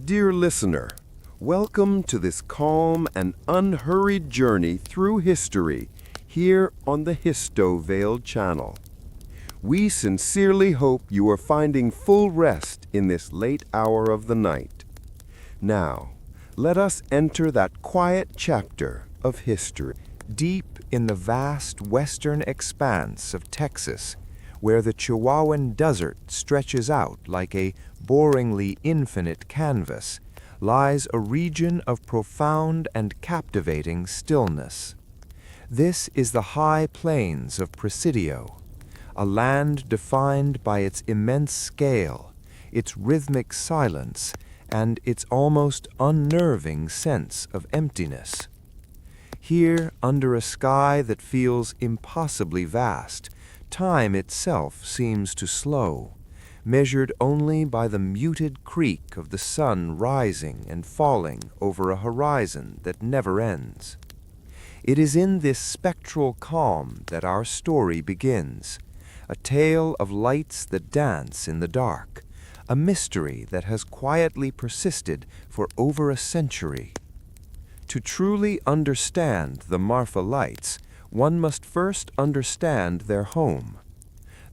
Dear listener, welcome to this calm and unhurried journey through history here on the Histovale channel. We sincerely hope you are finding full rest in this late hour of the night. Now, let us enter that quiet chapter of history. Deep in the vast western expanse of Texas, where the Chihuahuan Desert stretches out like a boringly infinite canvas, lies a region of profound and captivating stillness. This is the high plains of Presidio, a land defined by its immense scale, its rhythmic silence, and its almost unnerving sense of emptiness. Here, under a sky that feels impossibly vast, time itself seems to slow, measured only by the muted creak of the sun rising and falling over a horizon that never ends. It is in this spectral calm that our story begins, a tale of lights that dance in the dark, a mystery that has quietly persisted for over a century. To truly understand the Marfa Lights, one must first understand their home.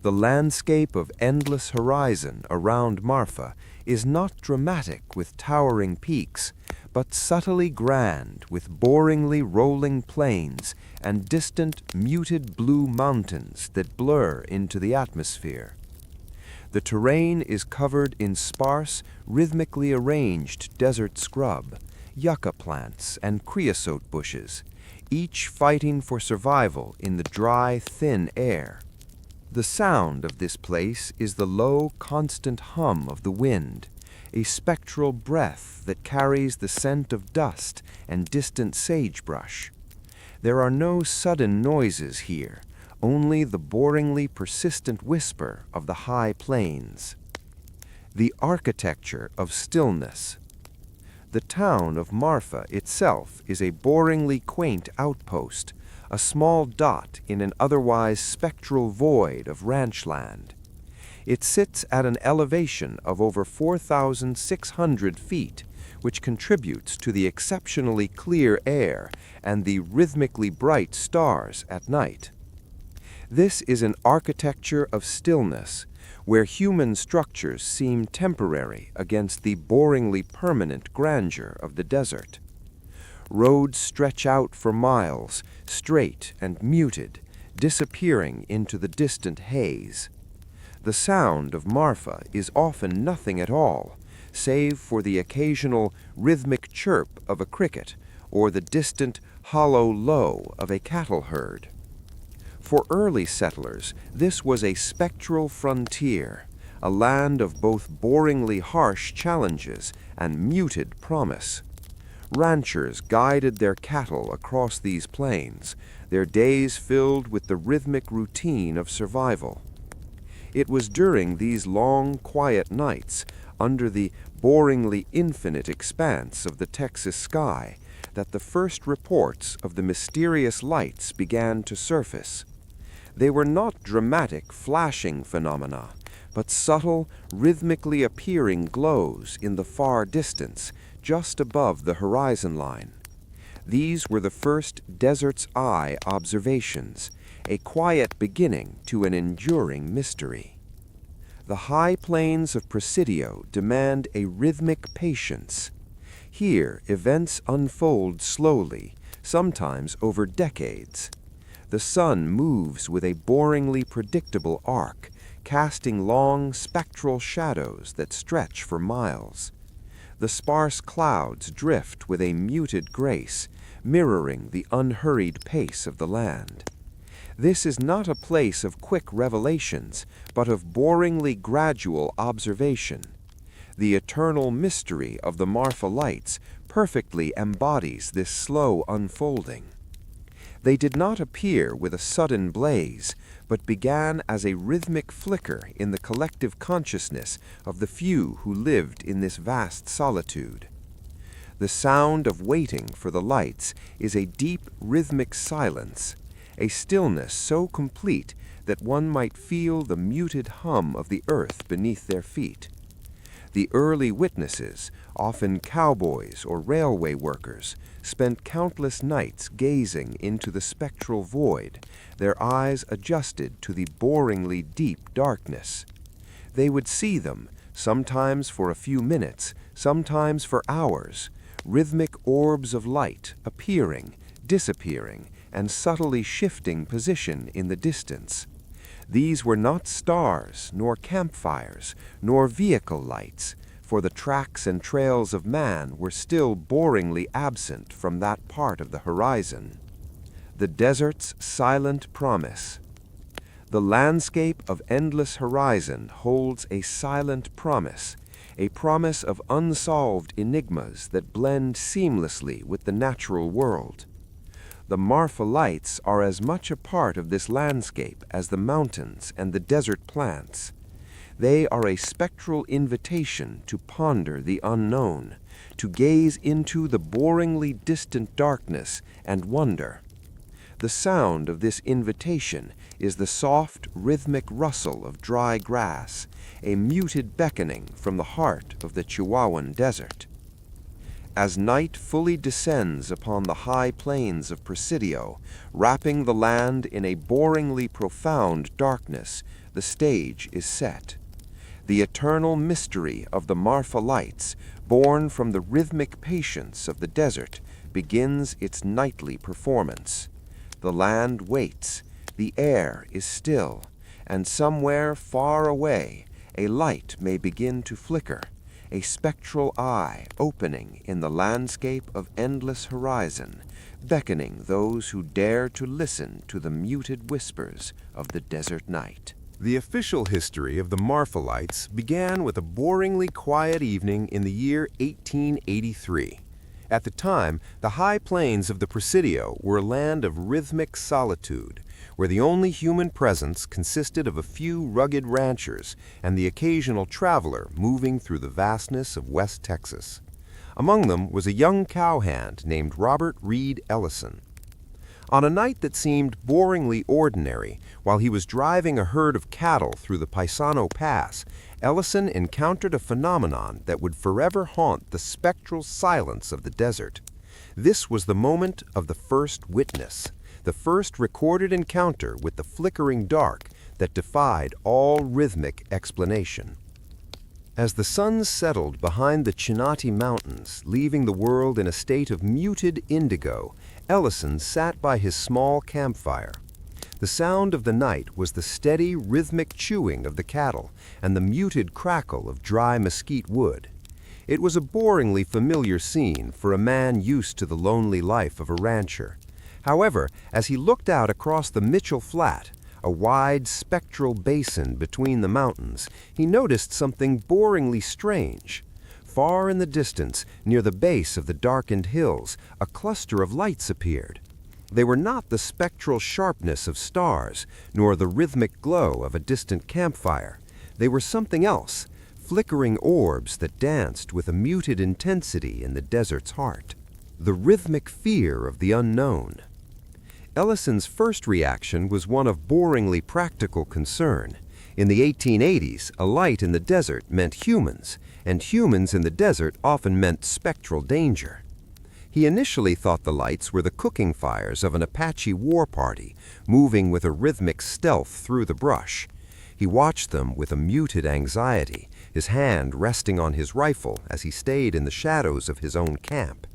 The landscape of endless horizon around Marfa is not dramatic with towering peaks, but subtly grand with boringly rolling plains and distant muted blue mountains that blur into the atmosphere. The terrain is covered in sparse, rhythmically arranged desert scrub, yucca plants, and creosote bushes, each fighting for survival in the dry, thin air. The sound of this place is the low, constant hum of the wind, a spectral breath that carries the scent of dust and distant sagebrush. There are no sudden noises here, only the boringly persistent whisper of the high plains. The architecture of stillness. The town of Marfa itself is a boringly quaint outpost, a small dot in an otherwise spectral void of ranch land. It sits at an elevation of over 4,600 feet, which contributes to the exceptionally clear air and the rhythmically bright stars at night. This is an architecture of stillness, where human structures seem temporary against the boringly permanent grandeur of the desert. Roads stretch out for miles, straight and muted, disappearing into the distant haze. The sound of Marfa is often nothing at all, save for the occasional rhythmic chirp of a cricket or the distant hollow low of a cattle herd. For early settlers, this was a spectral frontier, a land of both boringly harsh challenges and muted promise. Ranchers guided their cattle across these plains, their days filled with the rhythmic routine of survival. It was during these long, quiet nights, under the boringly infinite expanse of the Texas sky, that the first reports of the mysterious lights began to surface. They were not dramatic, flashing phenomena, but subtle, rhythmically appearing glows in the far distance, just above the horizon line. These were the first desert's eye observations, a quiet beginning to an enduring mystery. The high plains of Presidio demand a rhythmic patience. Here, events unfold slowly, sometimes over decades. The sun moves with a boringly predictable arc, casting long, spectral shadows that stretch for miles. The sparse clouds drift with a muted grace, mirroring the unhurried pace of the land. This is not a place of quick revelations, but of boringly gradual observation. The eternal mystery of the Marfa Lights perfectly embodies this slow unfolding. They did not appear with a sudden blaze, but began as a rhythmic flicker in the collective consciousness of the few who lived in this vast solitude. The sound of waiting for the lights is a deep rhythmic silence, a stillness so complete that one might feel the muted hum of the earth beneath their feet. The early witnesses, often cowboys or railway workers, spent countless nights gazing into the spectral void, their eyes adjusted to the boringly deep darkness. They would see them, sometimes for a few minutes, sometimes for hours, rhythmic orbs of light appearing, disappearing, and subtly shifting position in the distance. These were not stars, nor campfires, nor vehicle lights, for the tracks and trails of man were still boringly absent from that part of the horizon. The desert's silent promise. The landscape of endless horizon holds a silent promise, a promise of unsolved enigmas that blend seamlessly with the natural world. The Marfa Lights are as much a part of this landscape as the mountains and the desert plants. They are a spectral invitation to ponder the unknown, to gaze into the boringly distant darkness and wonder. The sound of this invitation is the soft, rhythmic rustle of dry grass, a muted beckoning from the heart of the Chihuahuan desert. As night fully descends upon the high plains of Presidio, wrapping the land in a boringly profound darkness, the stage is set. The eternal mystery of the Marfa Lights, born from the rhythmic patience of the desert, begins its nightly performance. The land waits, the air is still, and somewhere far away a light may begin to flicker, a spectral eye opening in the landscape of endless horizon, beckoning those who dare to listen to the muted whispers of the desert night. The official history of the Marfa Lights began with a boringly quiet evening in the year 1883. At the time, the high plains of the Presidio were a land of rhythmic solitude, where the only human presence consisted of a few rugged ranchers and the occasional traveler moving through the vastness of West Texas. Among them was a young cowhand named Robert Reed Ellison. On a night that seemed boringly ordinary, while he was driving a herd of cattle through the Paisano Pass, Ellison encountered a phenomenon that would forever haunt the spectral silence of the desert. This was the moment of the first witness, the first recorded encounter with the flickering dark that defied all rhythmic explanation. As the sun settled behind the Chinati Mountains, leaving the world in a state of muted indigo, Ellison sat by his small campfire. The sound of the night was the steady, rhythmic chewing of the cattle and the muted crackle of dry mesquite wood. It was a boringly familiar scene for a man used to the lonely life of a rancher. However, as he looked out across the Mitchell Flat, a wide spectral basin between the mountains, he noticed something boringly strange. Far in the distance, near the base of the darkened hills, a cluster of lights appeared. They were not the spectral sharpness of stars, nor the rhythmic glow of a distant campfire. They were something else, flickering orbs that danced with a muted intensity in the desert's heart. The rhythmic fear of the unknown. Ellison's first reaction was one of boringly practical concern. In the 1880s, a light in the desert meant humans, and humans in the desert often meant spectral danger. He initially thought the lights were the cooking fires of an Apache war party, moving with a rhythmic stealth through the brush. He watched them with a muted anxiety, his hand resting on his rifle as he stayed in the shadows of his own camp.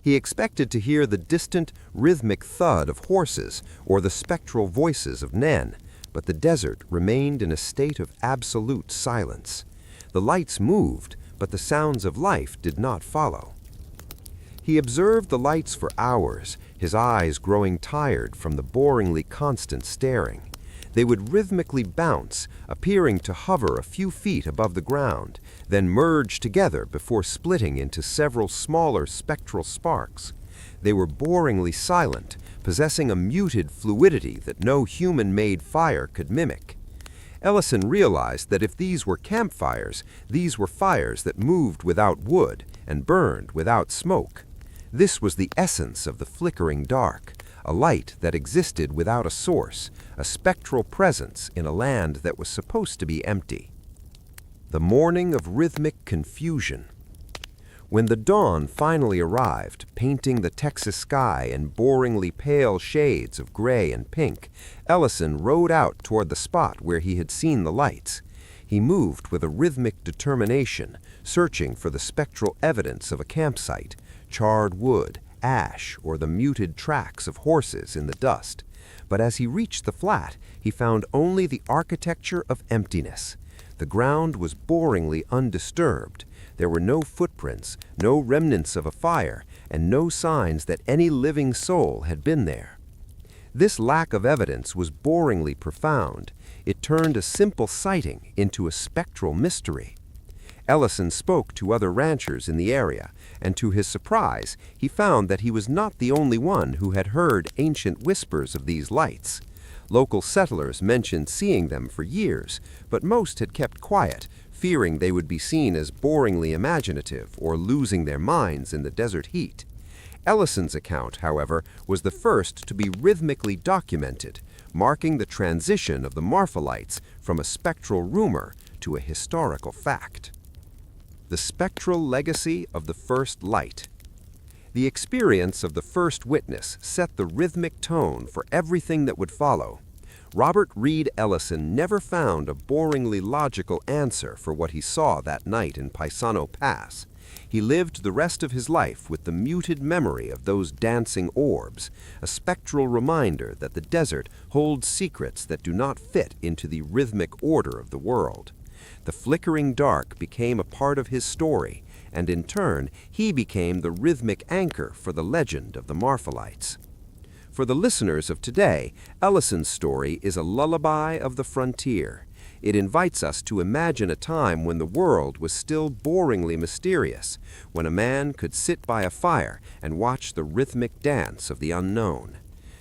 He expected to hear the distant, rhythmic thud of horses or the spectral voices of men, but the desert remained in a state of absolute silence. The lights moved, but the sounds of life did not follow. He observed the lights for hours, his eyes growing tired from the boringly constant staring. They would rhythmically bounce, appearing to hover a few feet above the ground, then merge together before splitting into several smaller spectral sparks. They were boringly silent, possessing a muted fluidity that no human-made fire could mimic. Ellison realized that if these were campfires, these were fires that moved without wood and burned without smoke. This was the essence of the flickering dark, a light that existed without a source, a spectral presence in a land that was supposed to be empty. The morning of rhythmic confusion. When the dawn finally arrived, painting the Texas sky in boringly pale shades of gray and pink, Ellison rode out toward the spot where he had seen the lights. He moved with a rhythmic determination, searching for the spectral evidence of a campsite, charred wood, ash, or the muted tracks of horses in the dust. But as he reached the flat, he found only the architecture of emptiness. The ground was boringly undisturbed. There were no footprints, no remnants of a fire, and no signs that any living soul had been there. This lack of evidence was boringly profound. It turned a simple sighting into a spectral mystery. Ellison spoke to other ranchers in the area, and to his surprise, he found that he was not the only one who had heard ancient whispers of these lights. Local settlers mentioned seeing them for years, but most had kept quiet, fearing they would be seen as boringly imaginative or losing their minds in the desert heat. Ellison's account, however, was the first to be rhythmically documented, marking the transition of the Marfa Lights from a spectral rumor to a historical fact. The spectral legacy of the first light. The experience of the first witness set the rhythmic tone for everything that would follow. Robert Reed Ellison never found a boringly logical answer for what he saw that night in Paisano Pass. He lived the rest of his life with the muted memory of those dancing orbs, a spectral reminder that the desert holds secrets that do not fit into the rhythmic order of the world. The flickering dark became a part of his story, and in turn, he became the rhythmic anchor for the legend of the Marfa Lights. For the listeners of today, Ellison's story is a lullaby of the frontier. It invites us to imagine a time when the world was still boringly mysterious, when a man could sit by a fire and watch the rhythmic dance of the unknown.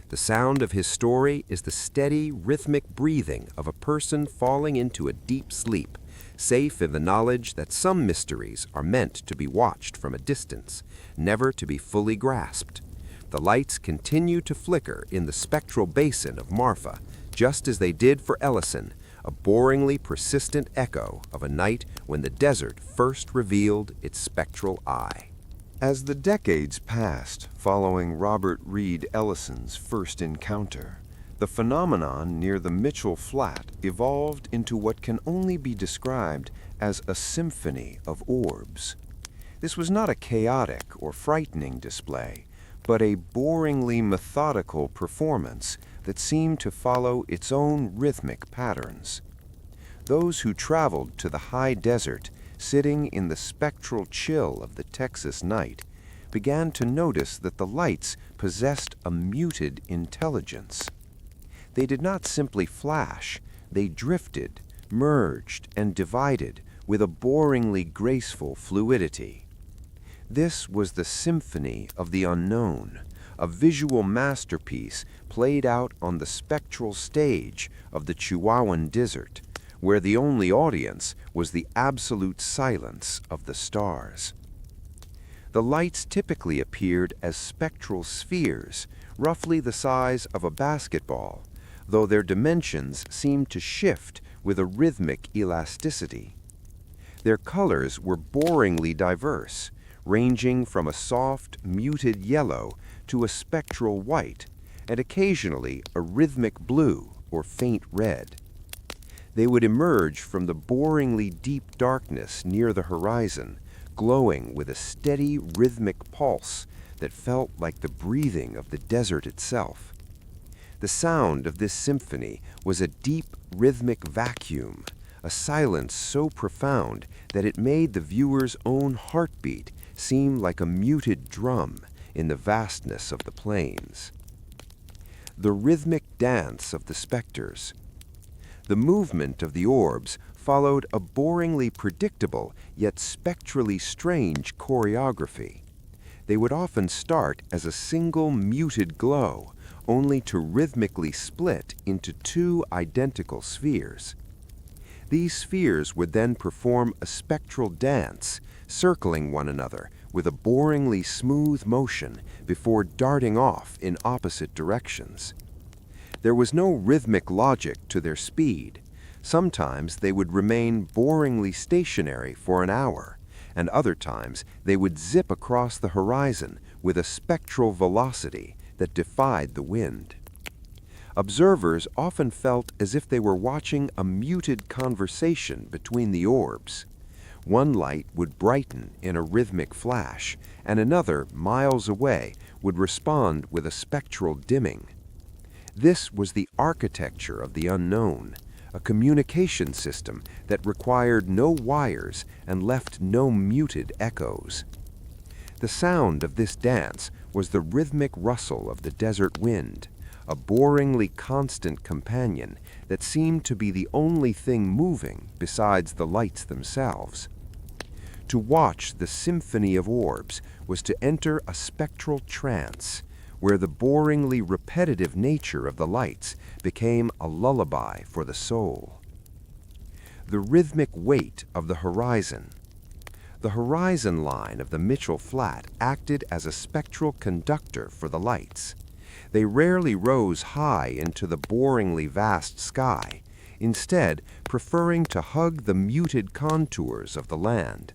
The sound of his story is the steady, rhythmic breathing of a person falling into a deep sleep, safe in the knowledge that some mysteries are meant to be watched from a distance, never to be fully grasped. The lights continue to flicker in the spectral basin of Marfa, just as they did for Ellison, a boringly persistent echo of a night when the desert first revealed its spectral eye. As the decades passed following Robert Reed Ellison's first encounter, the phenomenon near the Mitchell Flat evolved into what can only be described as a symphony of orbs. This was not a chaotic or frightening display, but a boringly methodical performance that seemed to follow its own rhythmic patterns. Those who traveled to the high desert, sitting in the spectral chill of the Texas night, began to notice that the lights possessed a muted intelligence. They did not simply flash, they drifted, merged, and divided with a boringly graceful fluidity. This was the symphony of the unknown, a visual masterpiece played out on the spectral stage of the Chihuahuan Desert, where the only audience was the absolute silence of the stars. The lights typically appeared as spectral spheres, roughly the size of a basketball, though their dimensions seemed to shift with a rhythmic elasticity. Their colors were boringly diverse, ranging from a soft, muted yellow to a spectral white, and occasionally a rhythmic blue or faint red. They would emerge from the boringly deep darkness near the horizon, glowing with a steady rhythmic pulse that felt like the breathing of the desert itself. The sound of this symphony was a deep rhythmic vacuum, a silence so profound that it made the viewer's own heartbeat seem like a muted drum in the vastness of the plains. The rhythmic dance of the specters. The movement of the orbs followed a boringly predictable yet spectrally strange choreography. They would often start as a single muted glow, only to rhythmically split into two identical spheres. These spheres would then perform a spectral dance, circling one another with a boringly smooth motion before darting off in opposite directions. There was no rhythmic logic to their speed. Sometimes they would remain boringly stationary for an hour, and other times they would zip across the horizon with a spectral velocity that defied the wind. Observers often felt as if they were watching a muted conversation between the orbs. One light would brighten in a rhythmic flash, and another, miles away, would respond with a spectral dimming. This was the architecture of the unknown, a communication system that required no wires and left no muted echoes. The sound of this dance was the rhythmic rustle of the desert wind, a boringly constant companion that seemed to be the only thing moving besides the lights themselves. To watch the symphony of orbs was to enter a spectral trance, where the boringly repetitive nature of the lights became a lullaby for the soul. The rhythmic weight of the horizon. The horizon line of the Mitchell Flat acted as a spectral conductor for the lights. They rarely rose high into the boringly vast sky, instead preferring to hug the muted contours of the land.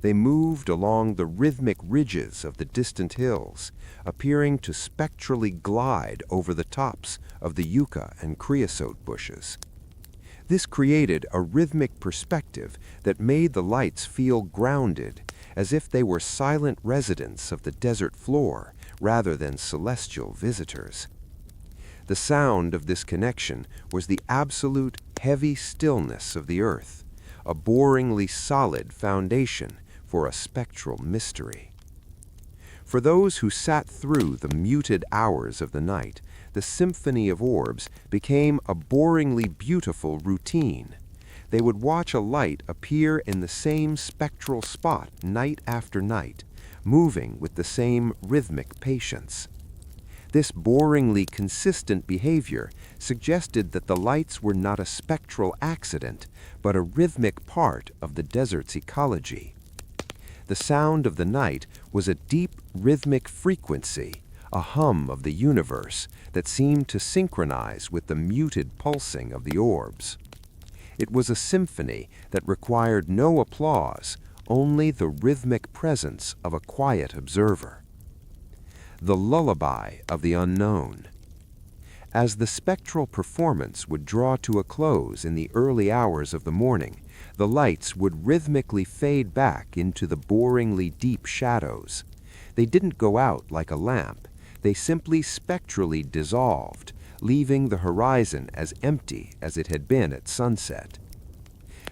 They moved along the rhythmic ridges of the distant hills, appearing to spectrally glide over the tops of the yucca and creosote bushes. This created a rhythmic perspective that made the lights feel grounded, as if they were silent residents of the desert floor rather than celestial visitors. The sound of this connection was the absolute heavy stillness of the earth, a boringly solid foundation for a spectral mystery. For those who sat through the muted hours of the night, the symphony of orbs became a boringly beautiful routine. They would watch a light appear in the same spectral spot night after night, moving with the same rhythmic patience. This boringly consistent behavior suggested that the lights were not a spectral accident, but a rhythmic part of the desert's ecology. The sound of the night was a deep rhythmic frequency, a hum of the universe that seemed to synchronize with the muted pulsing of the orbs. It was a symphony that required no applause, only the rhythmic presence of a quiet observer. The lullaby of the unknown. As the spectral performance would draw to a close in the early hours of the morning, the lights would rhythmically fade back into the boringly deep shadows. They didn't go out like a lamp. They simply spectrally dissolved, leaving the horizon as empty as it had been at sunset.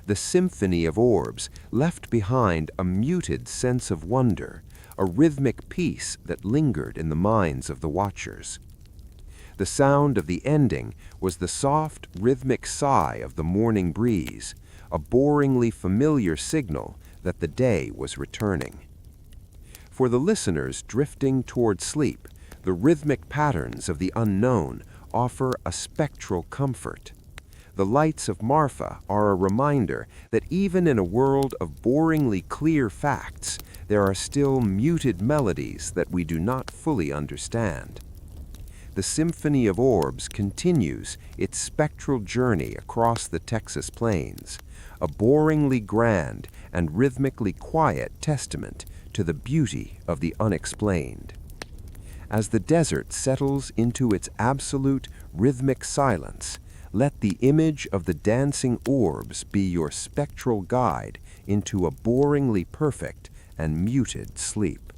The symphony of orbs left behind a muted sense of wonder, a rhythmic peace that lingered in the minds of the watchers. The sound of the ending was the soft, rhythmic sigh of the morning breeze, a boringly familiar signal that the day was returning. For the listeners drifting toward sleep, the rhythmic patterns of the unknown offer a spectral comfort. The lights of Marfa are a reminder that even in a world of boringly clear facts, there are still muted melodies that we do not fully understand. The Symphony of Orbs continues its spectral journey across the Texas plains, a boringly grand and rhythmically quiet testament to the beauty of the unexplained. As the desert settles into its absolute rhythmic silence, let the image of the dancing orbs be your spectral guide into a boringly perfect and muted sleep.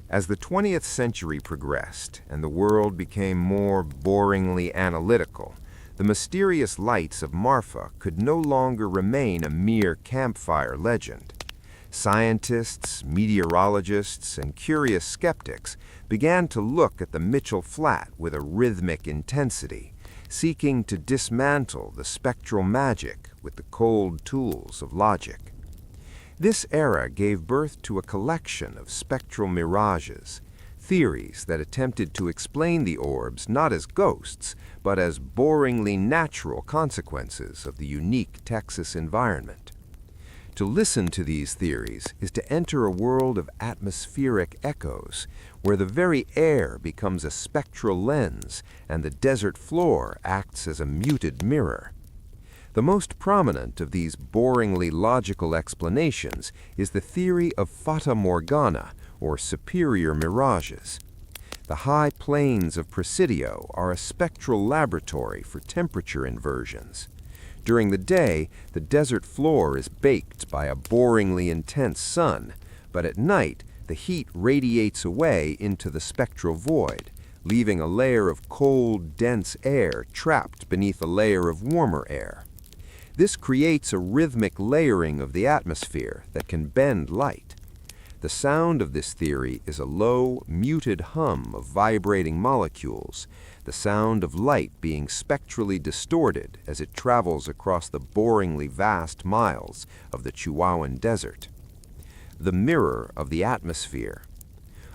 As the 20th century progressed and the world became more boringly analytical, the mysterious lights of Marfa could no longer remain a mere campfire legend. Scientists, meteorologists, and curious skeptics began to look at the Mitchell Flat with a rhythmic intensity, seeking to dismantle the spectral magic with the cold tools of logic. This era gave birth to a collection of spectral mirages, theories that attempted to explain the orbs not as ghosts, but as boringly natural consequences of the unique Texas environment. To listen to these theories is to enter a world of atmospheric echoes, where the very air becomes a spectral lens and the desert floor acts as a muted mirror. The most prominent of these boringly logical explanations is the theory of fata morgana, or superior mirages. The high plains of Presidio are a spectral laboratory for temperature inversions. During the day, the desert floor is baked by a boringly intense sun, but at night, the heat radiates away into the spectral void, leaving a layer of cold, dense air trapped beneath a layer of warmer air. This creates a rhythmic layering of the atmosphere that can bend light. The sound of this theory is a low, muted hum of vibrating molecules, the sound of light being spectrally distorted as it travels across the boringly vast miles of the Chihuahuan Desert. The mirror of the atmosphere.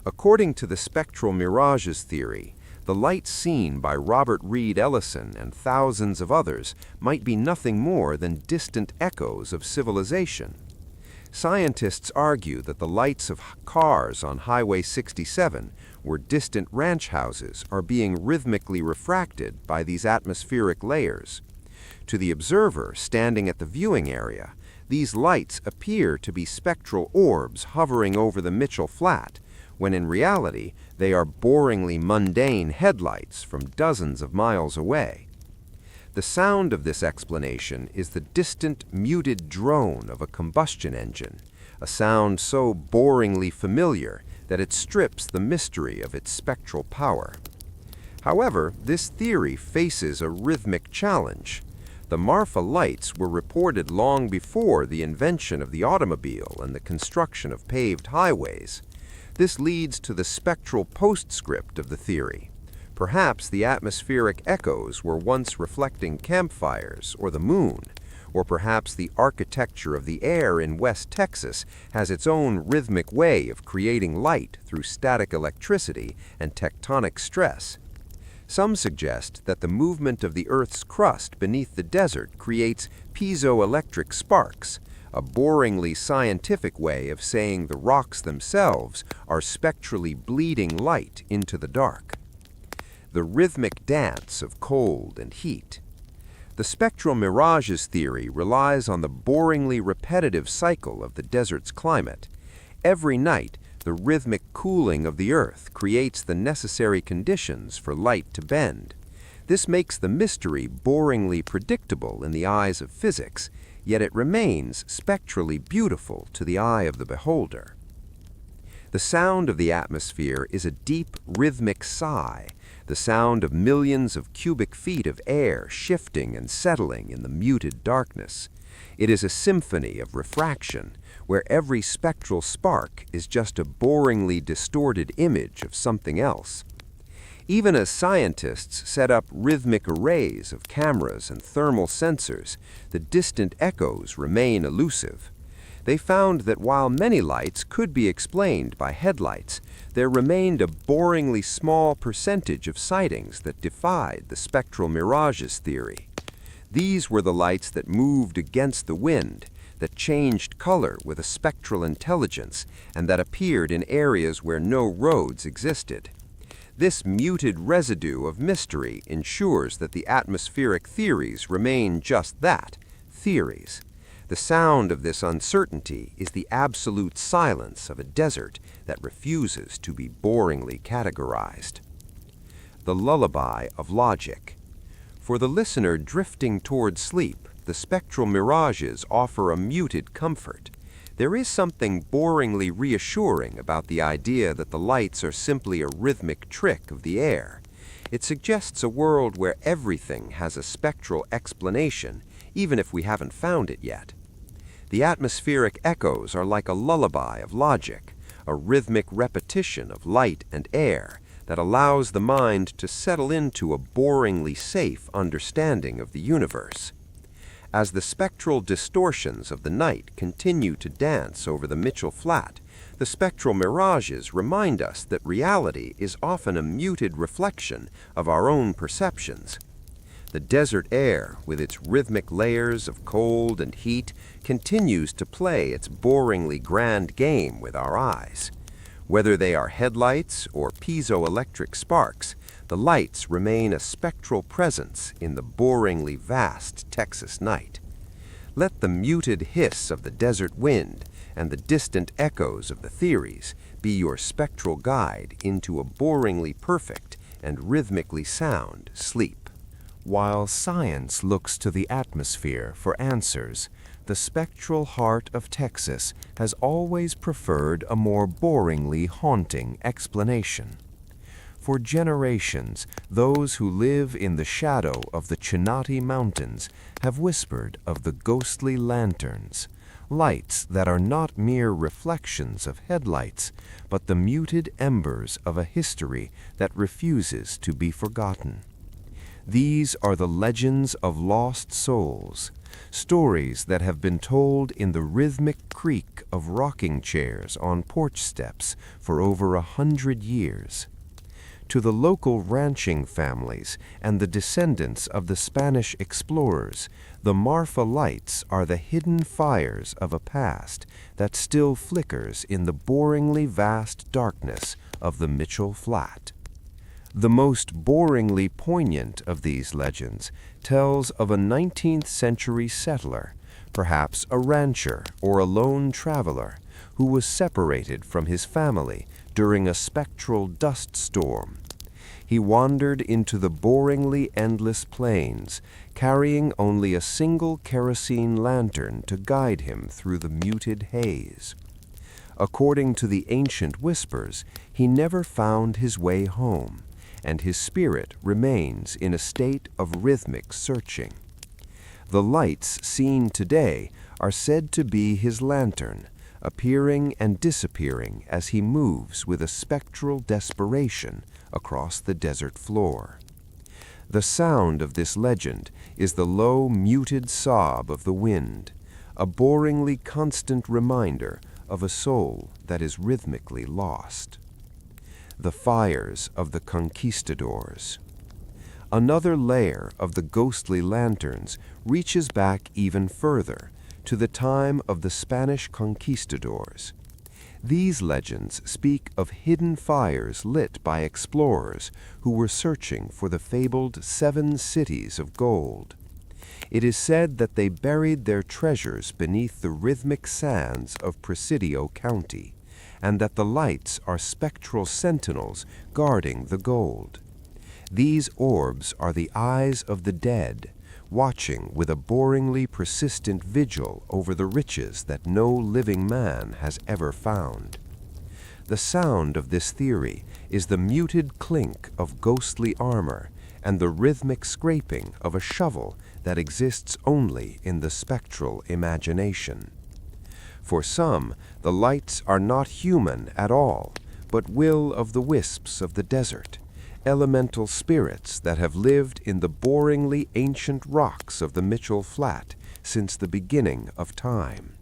According to the spectral mirages theory, the light seen by Robert Reed Ellison and thousands of others might be nothing more than distant echoes of civilization. Scientists argue that the lights of cars on Highway 67, where distant ranch houses are being rhythmically refracted by these atmospheric layers. To the observer standing at the viewing area, these lights appear to be spectral orbs hovering over the Mitchell Flat, when in reality they are boringly mundane headlights from dozens of miles away. The sound of this explanation is the distant, muted drone of a combustion engine, a sound so boringly familiar that it strips the mystery of its spectral power. However, this theory faces a rhythmic challenge. The Marfa Lights were reported long before the invention of the automobile and the construction of paved highways. This leads to the spectral postscript of the theory. Perhaps the atmospheric echoes were once reflecting campfires or the moon, or perhaps the architecture of the air in West Texas has its own rhythmic way of creating light through static electricity and tectonic stress. Some suggest that the movement of the Earth's crust beneath the desert creates piezoelectric sparks, a boringly scientific way of saying the rocks themselves are spectrally bleeding light into the dark. The rhythmic dance of cold and heat. The spectral mirages theory relies on the boringly repetitive cycle of the desert's climate. Every night, the rhythmic cooling of the Earth creates the necessary conditions for light to bend. This makes the mystery boringly predictable in the eyes of physics, yet it remains spectrally beautiful to the eye of the beholder. The sound of the atmosphere is a deep, rhythmic sigh, the sound of millions of cubic feet of air shifting and settling in the muted darkness. It is a symphony of refraction, where every spectral spark is just a boringly distorted image of something else. Even as scientists set up rhythmic arrays of cameras and thermal sensors, the distant echoes remain elusive. They found that while many lights could be explained by headlights, there remained a boringly small percentage of sightings that defied the spectral mirages theory. These were the lights that moved against the wind, that changed color with a spectral intelligence, and that appeared in areas where no roads existed. This muted residue of mystery ensures that the atmospheric theories remain just that, theories. The sound of this uncertainty is the absolute silence of a desert that refuses to be boringly categorized. The lullaby of logic. For the listener drifting toward sleep, the spectral mirages offer a muted comfort. There is something boringly reassuring about the idea that the lights are simply a rhythmic trick of the air. It suggests a world where everything has a spectral explanation, even if we haven't found it yet. The atmospheric echoes are like a lullaby of logic, a rhythmic repetition of light and air that allows the mind to settle into a boringly safe understanding of the universe. As the spectral distortions of the night continue to dance over the Mitchell Flat, the spectral mirages remind us that reality is often a muted reflection of our own perceptions. The desert air, with its rhythmic layers of cold and heat, continues to play its boringly grand game with our eyes. Whether they are headlights or piezoelectric sparks, The lights remain a spectral presence in the boringly vast Texas night. Let the muted hiss of the desert wind and the distant echoes of the theories be your spectral guide into a boringly perfect and rhythmically sound sleep. While science looks to the atmosphere for answers, the spectral heart of Texas has always preferred a more boringly haunting explanation. For generations, those who live in the shadow of the Chinati Mountains have whispered of the ghostly lanterns, lights that are not mere reflections of headlights, but the muted embers of a history that refuses to be forgotten. These are the legends of lost souls, stories that have been told in the rhythmic creak of rocking chairs on porch steps for over 100 years. To the local ranching families and the descendants of the Spanish explorers, the Marfa Lights are the hidden fires of a past that still flickers in the boringly vast darkness of the Mitchell Flat. The most boringly poignant of these legends tells of a 19th century settler, perhaps a rancher or a lone traveler, who was separated from his family during a spectral dust storm. He wandered into the boringly endless plains, carrying only a single kerosene lantern to guide him through the muted haze. According to the ancient whispers, he never found his way home, and his spirit remains in a state of rhythmic searching. The lights seen today are said to be his lantern, appearing and disappearing as he moves with a spectral desperation across the desert floor. The sound of this legend is the low, muted sob of the wind, a boringly constant reminder of a soul that is rhythmically lost. The fires of the conquistadors. Another layer of the ghostly lanterns reaches back even further, to the time of the Spanish conquistadors. These legends speak of hidden fires lit by explorers who were searching for the fabled 7 cities of gold. It is said that they buried their treasures beneath the rhythmic sands of Presidio County, and that the lights are spectral sentinels guarding the gold. These orbs are the eyes of the dead, watching with a boringly persistent vigil over the riches that no living man has ever found. The sound of this theory is the muted clink of ghostly armor and the rhythmic scraping of a shovel that exists only in the spectral imagination. For some, the lights are not human at all, but will-o'-the-wisps of the desert, elemental spirits that have lived in the boringly ancient rocks of the Mitchell Flat since the beginning of time.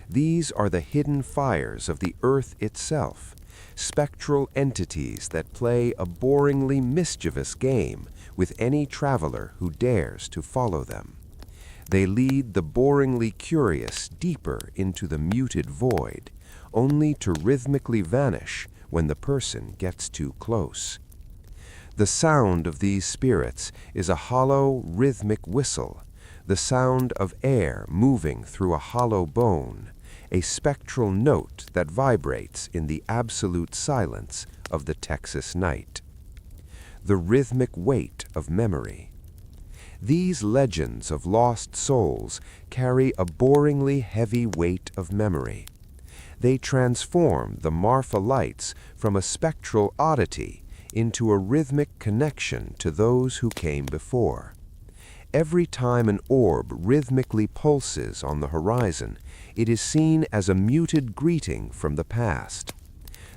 These are the hidden fires of the earth itself, spectral entities that play a boringly mischievous game with any traveler who dares to follow them. They lead the boringly curious deeper into the muted void, only to rhythmically vanish when the person gets too close. The sound of these spirits is a hollow, rhythmic whistle, the sound of air moving through a hollow bone, a spectral note that vibrates in the absolute silence of the Texas night. The rhythmic weight of memory. These legends of lost souls carry a boringly heavy weight of memory. They transform the Marfa Lights from a spectral oddity into a rhythmic connection to those who came before. Every time an orb rhythmically pulses on the horizon, it is seen as a muted greeting from the past.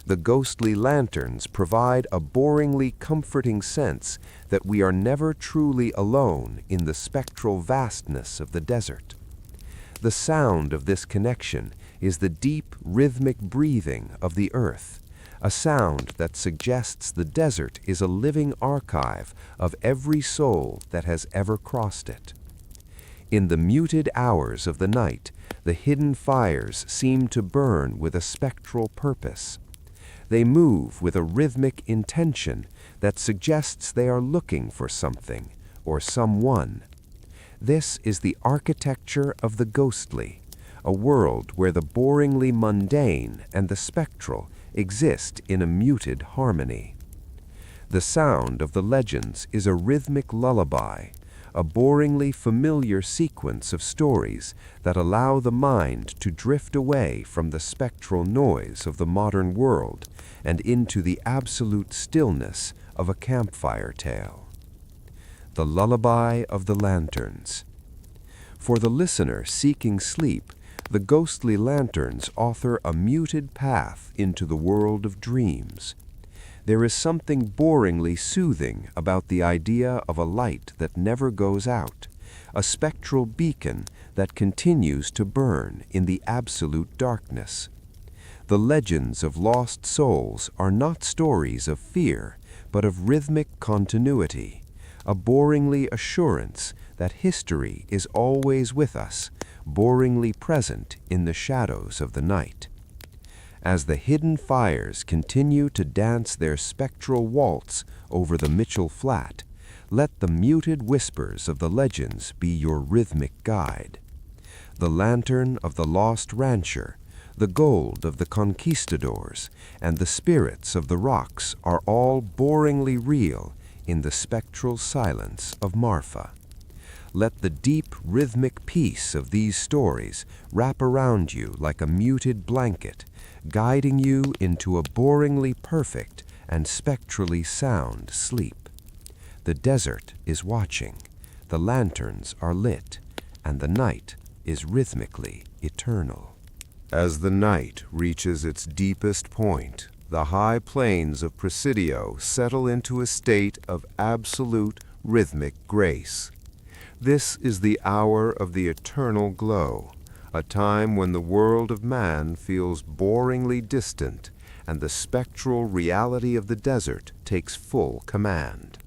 The ghostly lanterns provide a boringly comforting sense that we are never truly alone in the spectral vastness of the desert. The sound of this connection is the deep, rhythmic breathing of the earth, a sound that suggests the desert is a living archive of every soul that has ever crossed it. In the muted hours of the night, the hidden fires seem to burn with a spectral purpose. They move with a rhythmic intention that suggests they are looking for something or someone. This is the architecture of the ghostly, a world where the boringly mundane and the spectral exist in a muted harmony. The sound of the legends is a rhythmic lullaby, a boringly familiar sequence of stories that allow the mind to drift away from the spectral noise of the modern world and into the absolute stillness of a campfire tale. The Lullaby of the Lanterns. For the listener seeking sleep, the ghostly lanterns offer a muted path into the world of dreams. There is something boringly soothing about the idea of a light that never goes out, a spectral beacon that continues to burn in the absolute darkness. The legends of lost souls are not stories of fear, but of rhythmic continuity, a boringly assurance that history is always with us, boringly present in the shadows of the night. As the hidden fires continue to dance their spectral waltz over the Mitchell Flat, let the muted whispers of the legends be your rhythmic guide. The lantern of the lost rancher, the gold of the conquistadors, and the spirits of the rocks are all boringly real in the spectral silence of Marfa. Let the deep rhythmic peace of these stories wrap around you like a muted blanket, guiding you into a boringly perfect and spectrally sound sleep. The desert is watching, the lanterns are lit, and the night is rhythmically eternal. As the night reaches its deepest point, the high plains of Presidio settle into a state of absolute rhythmic grace. This is the hour of the eternal glow, a time when the world of man feels boringly distant and the spectral reality of the desert takes full command.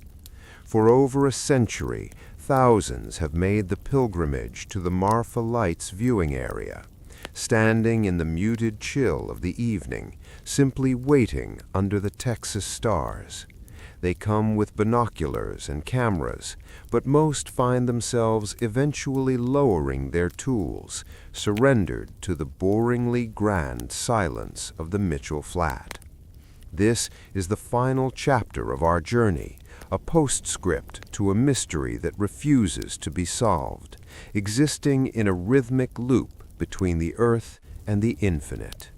For over a century, thousands have made the pilgrimage to the Marfa Lights viewing area, standing in the muted chill of the evening, simply waiting under the Texas stars. They come with binoculars and cameras, but most find themselves eventually lowering their tools, surrendered to the boringly grand silence of the Mitchell Flat. This is the final chapter of our journey, a postscript to a mystery that refuses to be solved, existing in a rhythmic loop between the earth and the infinite.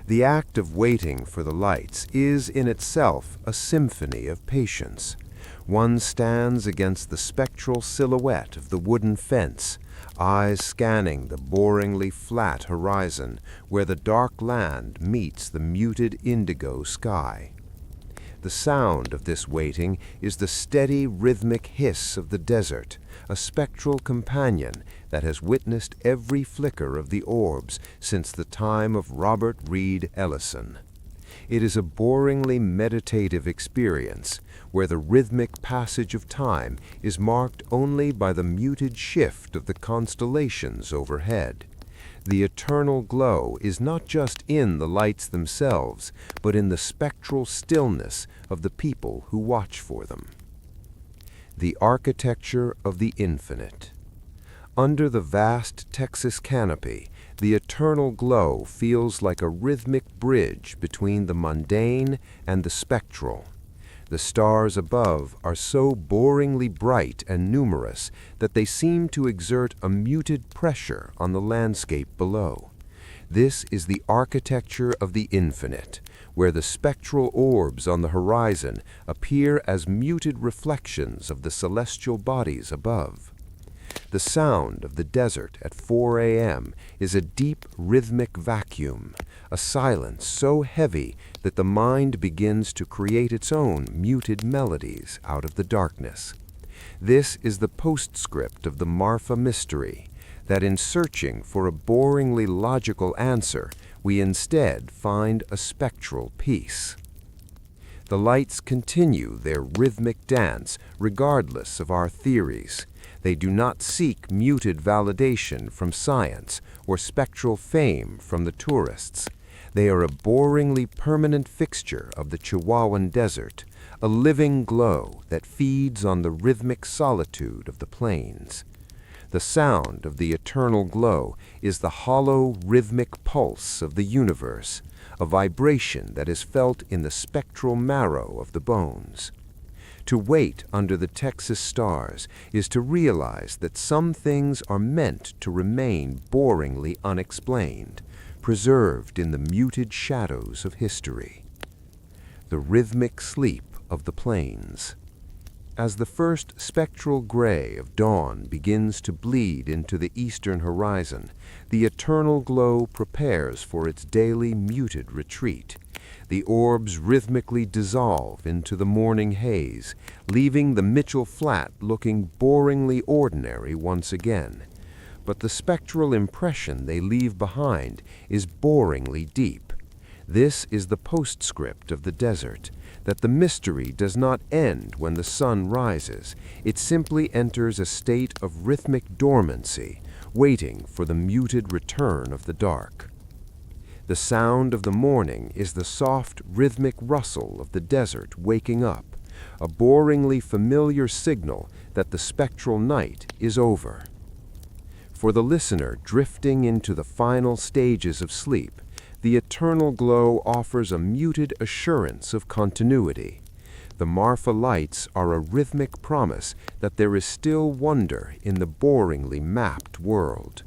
The act of waiting for the lights is in itself a symphony of patience. One stands against the spectral silhouette of the wooden fence, eyes scanning the boringly flat horizon where the dark land meets the muted indigo sky. The sound of this waiting is the steady rhythmic hiss of the desert, a spectral companion that has witnessed every flicker of the orbs since the time of Robert Reed Ellison. It is a boringly meditative experience where the rhythmic passage of time is marked only by the muted shift of the constellations overhead. The eternal glow is not just in the lights themselves, but in the spectral stillness of the people who watch for them. The architecture of the infinite. Under the vast Texas canopy, the eternal glow feels like a rhythmic bridge between the mundane and the spectral. The stars above are so boringly bright and numerous that they seem to exert a muted pressure on the landscape below. This is the architecture of the infinite, where the spectral orbs on the horizon appear as muted reflections of the celestial bodies above. The sound of the desert at 4 a.m. is a deep rhythmic vacuum, a silence so heavy that the mind begins to create its own muted melodies out of the darkness. This is the postscript of the Marfa mystery, that in searching for a boringly logical answer, we instead find a spectral peace. The lights continue their rhythmic dance regardless of our theories. They do not seek muted validation from science or spectral fame from the tourists. They are a boringly permanent fixture of the Chihuahuan Desert, a living glow that feeds on the rhythmic solitude of the plains. The sound of the eternal glow is the hollow, rhythmic pulse of the universe, a vibration that is felt in the spectral marrow of the bones. To wait under the Texas stars is to realize that some things are meant to remain boringly unexplained, preserved in the muted shadows of history. The rhythmic sleep of the plains. As the first spectral gray of dawn begins to bleed into the eastern horizon, the eternal glow prepares for its daily muted retreat. The orbs rhythmically dissolve into the morning haze, leaving the Mitchell Flat looking boringly ordinary once again. But the spectral impression they leave behind is boringly deep. This is the postscript of the desert, that the mystery does not end when the sun rises. It simply enters a state of rhythmic dormancy, waiting for the muted return of the dark. The sound of the morning is the soft, rhythmic rustle of the desert waking up, a boringly familiar signal that the spectral night is over. For the listener drifting into the final stages of sleep, the eternal glow offers a muted assurance of continuity. The Marfa Lights are a rhythmic promise that there is still wonder in the boringly mapped world.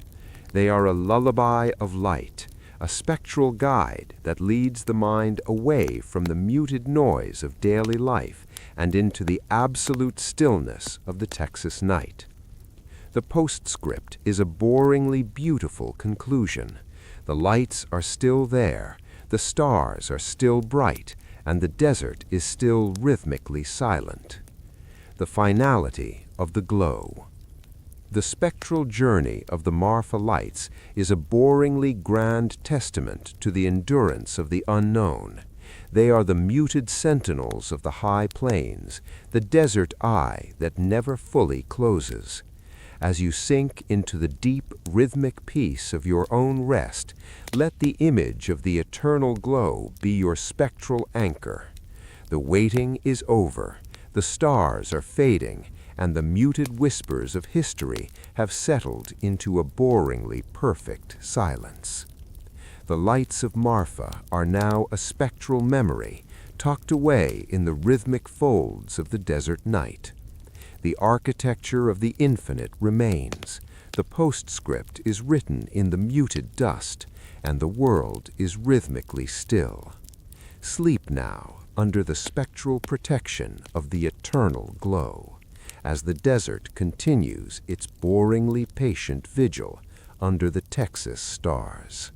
They are a lullaby of light, a spectral guide that leads the mind away from the muted noise of daily life and into the absolute stillness of the Texas night. The postscript is a boringly beautiful conclusion. The lights are still there, the stars are still bright, and the desert is still rhythmically silent. The finality of the glow. The spectral journey of the Marfa Lights is a boringly grand testament to the endurance of the unknown. They are the muted sentinels of the high plains, the desert eye that never fully closes. As you sink into the deep, rhythmic peace of your own rest, let the image of the eternal glow be your spectral anchor. The waiting is over, the stars are fading, and the muted whispers of history have settled into a boringly perfect silence. The lights of Marfa are now a spectral memory, tucked away in the rhythmic folds of the desert night. The architecture of the infinite remains. The postscript is written in the muted dust, and the world is rhythmically still. Sleep now under the spectral protection of the eternal glow, as the desert continues its boringly patient vigil under the Texas stars.